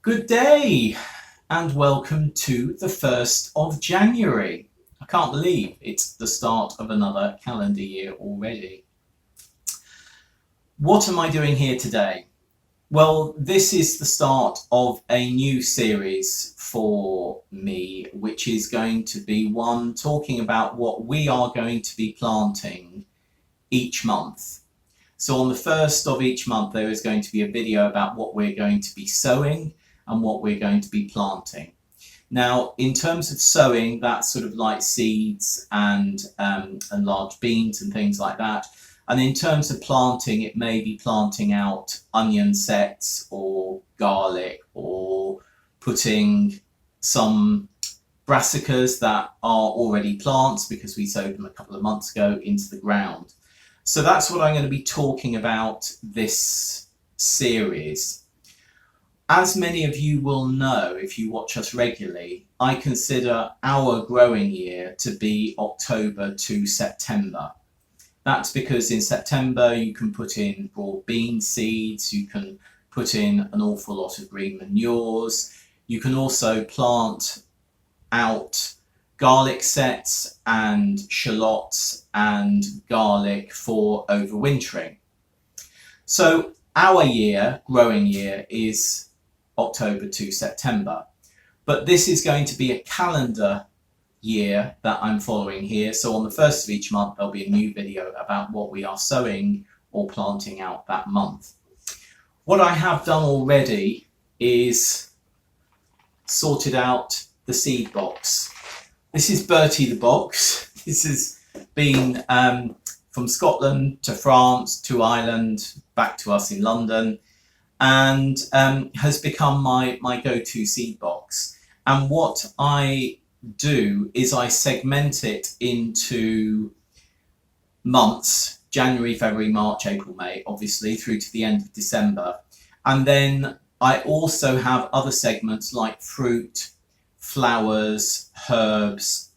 Good day and welcome to the 1st of January. I can't believe it's the start of another calendar year already. What am I doing here today? Well, this is the start of a new series for me, which is going to be one talking about what we are going to be planting each month. So on the 1st of each month, there is going to be a video about what we're going to be sowing and what we're going to be planting. Now, in terms of sowing, that's sort of like seeds and large beans and things like that. And in terms of planting, it may be planting out onion sets or garlic, or putting some brassicas that are already plants because we sowed them a couple of months ago into the ground. So that's what I'm going to be talking about this series. As many of you will know if you watch us regularly, I consider our growing year to be October to September. That's because in September you can put in broad bean seeds, you can put in an awful lot of green manures, you can also plant out garlic sets and shallots and garlic for overwintering. So our growing year, is October to September, but this is going to be a calendar year that I'm following here. So on the 1st of each month, there'll be a new video about what we are sowing or planting out that month. What I have done already is sorted out the seed box. This is Bertie the box. This has been from Scotland to France to Ireland, back to us in London, and has become my go-to seed box. And what I do is I segment it into months: January, February, March, April, May, obviously through to the end of December. And then I also have other segments like fruit, flowers, herbs,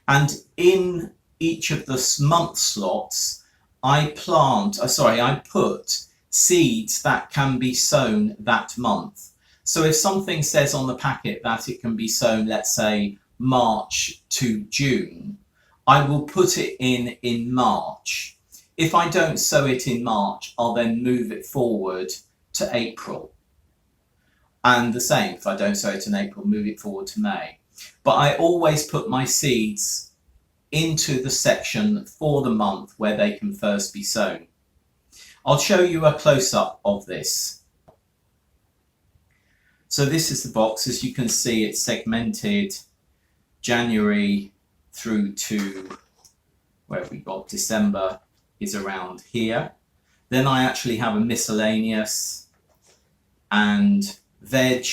and in each of the month slots I put seeds that can be sown that month. So if something says on the packet that it can be sown, let's say March to June, I will put it in March. If I don't sow it in March, I'll then move it forward to April. And the same, if I don't sow it in April, move it forward to May. But I always put my seeds into the section for the month where they can first be sown. I'll show you a close-up of this. So this is the box. As you can see, it's segmented January through to where we got December is around here. Then I actually have a miscellaneous and veg,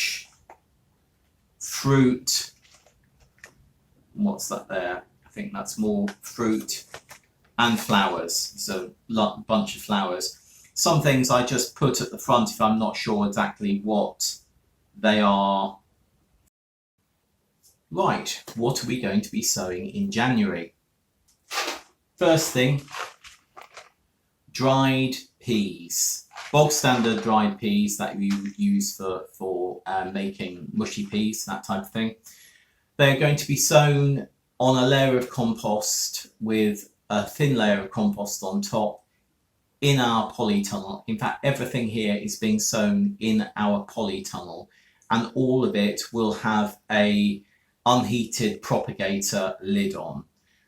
fruit. What's that there? I think that's more fruit and flowers. So a bunch of flowers. Some things I just put at the front if I'm not sure exactly what they are. Right, what are we going to be sowing in January? First thing, dried peas. Bog standard dried peas that you would use for making mushy peas, that type of thing. They're going to be sown on a layer of compost with a thin layer of compost on top in our polytunnel. In fact, everything here is being sown in our polytunnel, and all of it will have a unheated propagator lid on.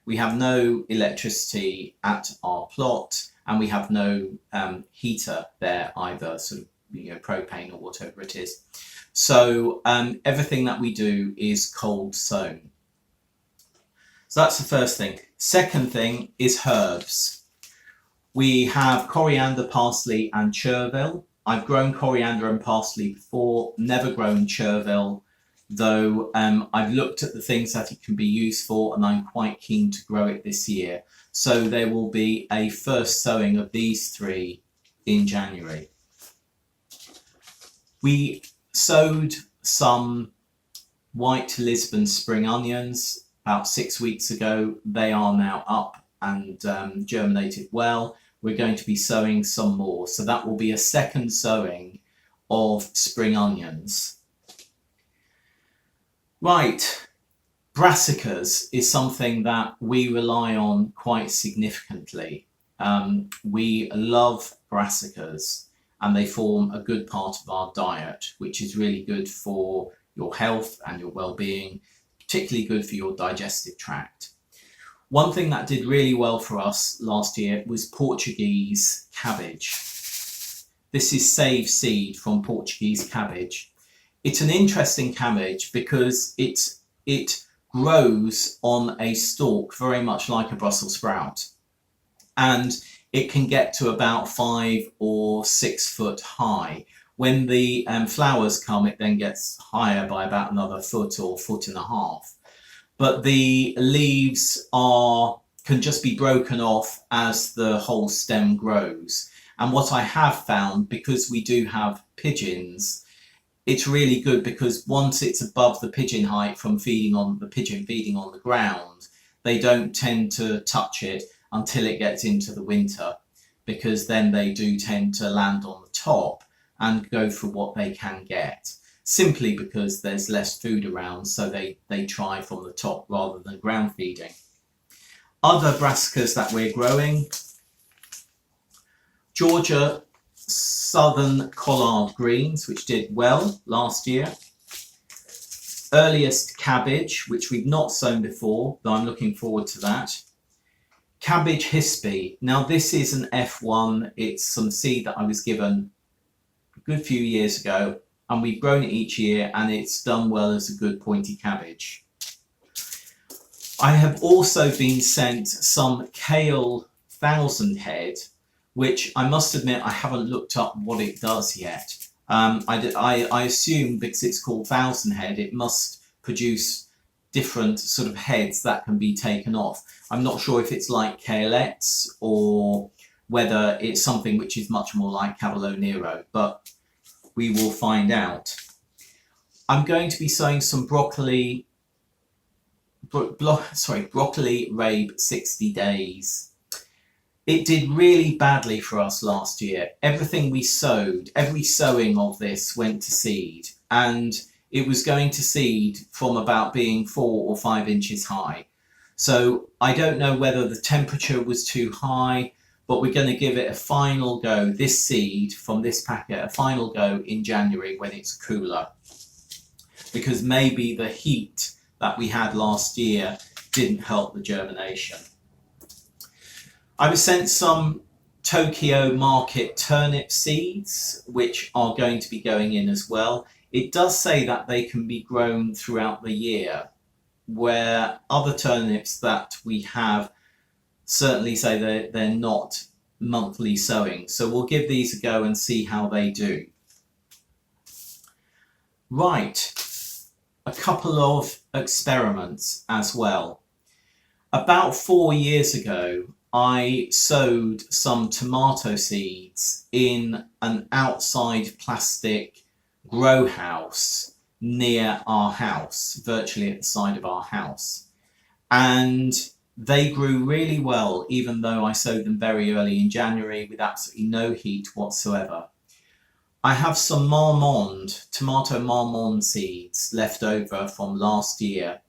We have no electricity at our plot, and we have no heater there either, sort of, propane or whatever it is. So everything that we do is cold sown. So that's the first thing. Second thing is herbs. We have coriander, parsley and chervil. I've grown coriander and parsley before, never grown chervil, though I've looked at the things that it can be used for, and I'm quite keen to grow it this year. So there will be a first sowing of these three in January. We sowed some white Lisbon spring onions about 6 weeks ago. They are now up and germinated well. We're going to be sowing some more. So that will be a second sowing of spring onions. Right, Brassicas is something that we rely on quite significantly. We love brassicas and they form a good part of our diet, which is really good for your health and your well-being, particularly good for your digestive tract. One thing that did really well for us last year was Portuguese cabbage. This is save seed from Portuguese cabbage. It's an interesting cabbage because it grows on a stalk very much like a Brussels sprout, and it can get to about 5 or 6 foot high. When the flowers come, it then gets higher by about another foot or foot and a half. But the leaves can just be broken off as the whole stem grows. And what I have found, because we do have pigeons, it's really good because once it's above the pigeon height from feeding on the ground, they don't tend to touch it until it gets into the winter, because then they do tend to land on the top and go for what they can get, simply because there's less food around, so they try from the top rather than ground feeding. Other brassicas that we're growing: Georgia Southern Collard Greens, which did well last year. Earliest Cabbage, which we've not sown before, though I'm looking forward to that. Cabbage Hispi. Now this is an F1, it's some seed that I was given a good few years ago, and we've grown it each year and it's done well as a good pointy cabbage. I have also been sent some Kale Thousandhead, which I must admit I haven't looked up what it does yet. I assume because it's called Thousandhead, it must produce different sort of heads that can be taken off. I'm not sure if it's like Kalettes or whether it's something which is much more like Cavolo Nero, but we will find out. I'm going to be sowing some broccoli Raab 60 days. It did really badly for us last year. Everything we sowed, every sowing of this went to seed, and it was going to seed from about being 4 or 5 inches high. So I don't know whether the temperature was too high, but we're going to give it a final go, this seed from this packet, a final go in January when it's cooler, because maybe the heat that we had last year didn't help the germination. I was sent some Tokyo market turnip seeds, which are going to be going in as well. It does say that they can be grown throughout the year, where other turnips that we have certainly say they're not monthly sowing. So we'll give these a go and see how they do. Right, a couple of experiments as well. About 4 years ago, I sowed some tomato seeds in an outside plastic grow house near our house, virtually at the side of our house. And they grew really well, even though I sowed them very early in January with absolutely no heat whatsoever. I have some Marmande, tomato Marmande seeds left over from last year,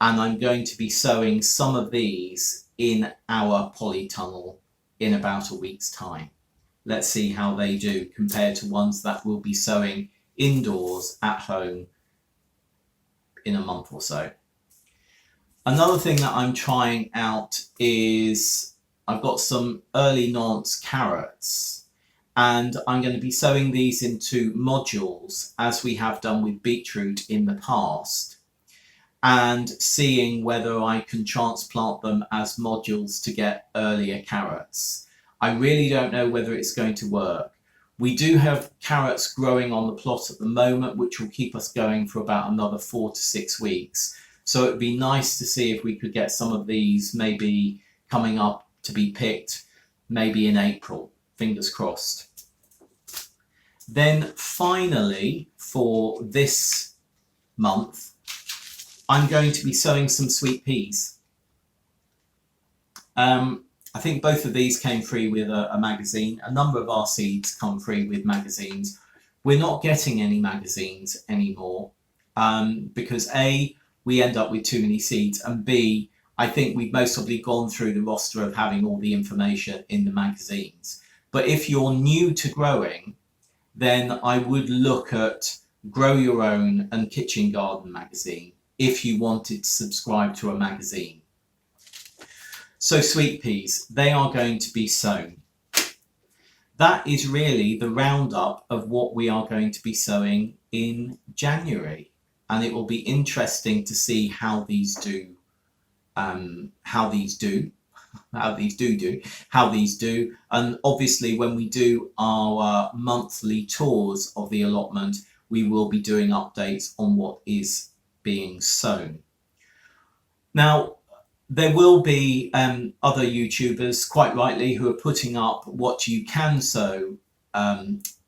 and I'm going to be sowing some of these in our polytunnel in about a week's time. Let's see how they do compared to ones that we'll be sowing indoors at home in a month or so. Another thing that I'm trying out is I've got some early Nantes carrots, and I'm going to be sowing these into modules as we have done with beetroot in the past, and seeing whether I can transplant them as modules to get earlier carrots. I really don't know whether it's going to work. We do have carrots growing on the plot at the moment, which will keep us going for about another 4 to 6 weeks. So it'd be nice to see if we could get some of these maybe coming up to be picked maybe in April. Fingers crossed. Then finally, for this month, I'm going to be sowing some sweet peas. I think both of these came free with a magazine. A number of our seeds come free with magazines. we're not getting any magazines anymore because A, we end up with too many seeds, and B, I think we've most probably gone through the roster of having all the information in the magazines. But if you're new to growing, then I would look at Grow Your Own and Kitchen Garden magazine if you wanted to subscribe to a magazine. So sweet peas, they are going to be sown. That is really the roundup of what we are going to be sowing in January. And it will be interesting to see how these do. And obviously when we do our monthly tours of the allotment, we will be doing updates on what is being sown. Now, there will be other YouTubers, quite rightly, who are putting up what you can sow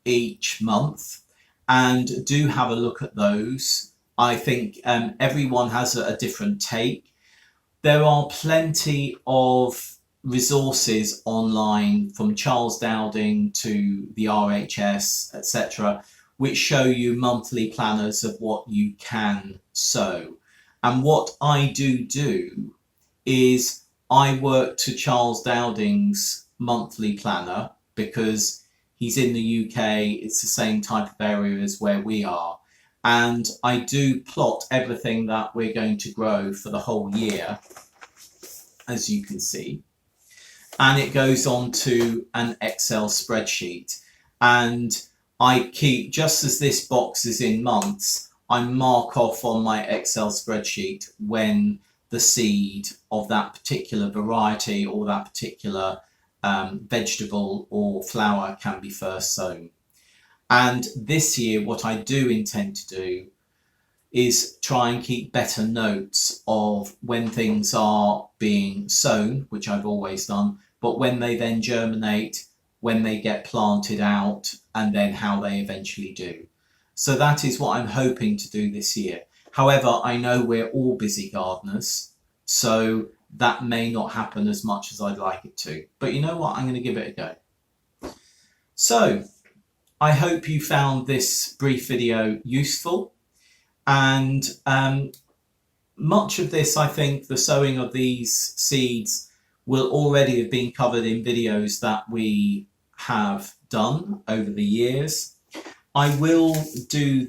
each month, and do have a look at those. I think everyone has a different take. There are plenty of resources online from Charles Dowding to the RHS, etc., which show you monthly planners of what you can sow. And what I do is I work to Charles Dowding's monthly planner because he's in the UK, it's the same type of area as where we are. And I do plot everything that we're going to grow for the whole year, as you can see. And it goes on to an Excel spreadsheet. And I keep, just as this box is in months, I mark off on my Excel spreadsheet when the seed of that particular variety or that particular vegetable or flower can be first sown. And this year, what I do intend to do is try and keep better notes of when things are being sown, which I've always done, but when they then germinate, when they get planted out, and then how they eventually do. So that is what I'm hoping to do this year. However, I know we're all busy gardeners, so that may not happen as much as I'd like it to. But you know what? I'm going to give it a go. So I hope you found this brief video useful. And much of this, I think, the sowing of these seeds will already have been covered in videos that we have done over the years. I will do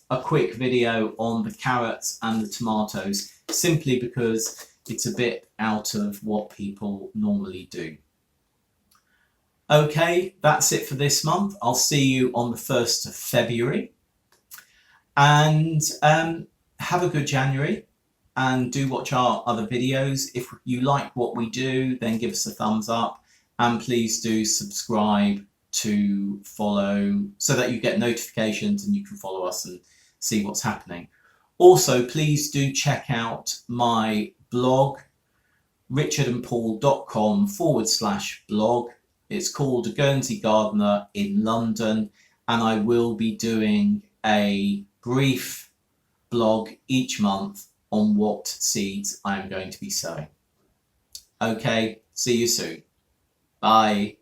a quick video on the carrots and the tomatoes, simply because it's a bit out of what people normally do. Okay, that's it for this month. I'll see you on the 1st of February. And have a good January, and do watch our other videos. If you like what we do, then give us a thumbs up, and please do subscribe to follow so that you get notifications and you can follow us and see what's happening. Also, please do check out my blog, richardandpaul.com/blog. It's called Guernsey Gardener in London, and I will be doing a brief blog each month on what seeds I am going to be sowing. Okay, see you soon. Bye.